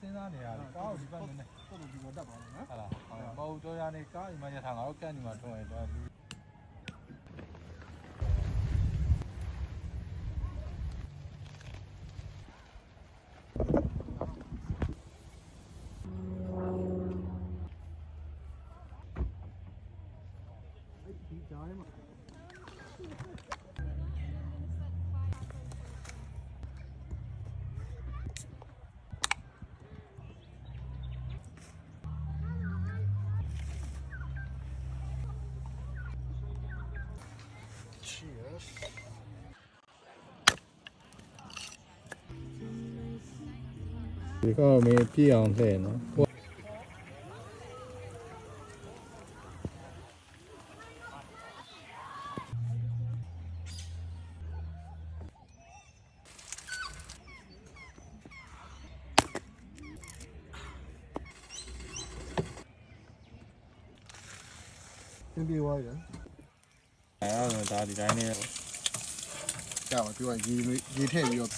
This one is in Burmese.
စဉ်းစားနေရတယ်ကားကိုဒီဘက်နည်းနည်း ဒီပေါ်တက်ပါမယ်နော် ဟုတ်လားပေါ့ကြောရနေကားဒီမှာရထားငါတို့ကန့်ဒီမှာထွန်းရတော့ဒီကြားထဲမှာဒီကောမင်းပြည့်အောင်လှည့်နော်သင်ပြေသွားပြီအဲ့တော့ဒါဒီတိုင်းနဲ့ကြာပါပြောရေထည့်ပြီးတော့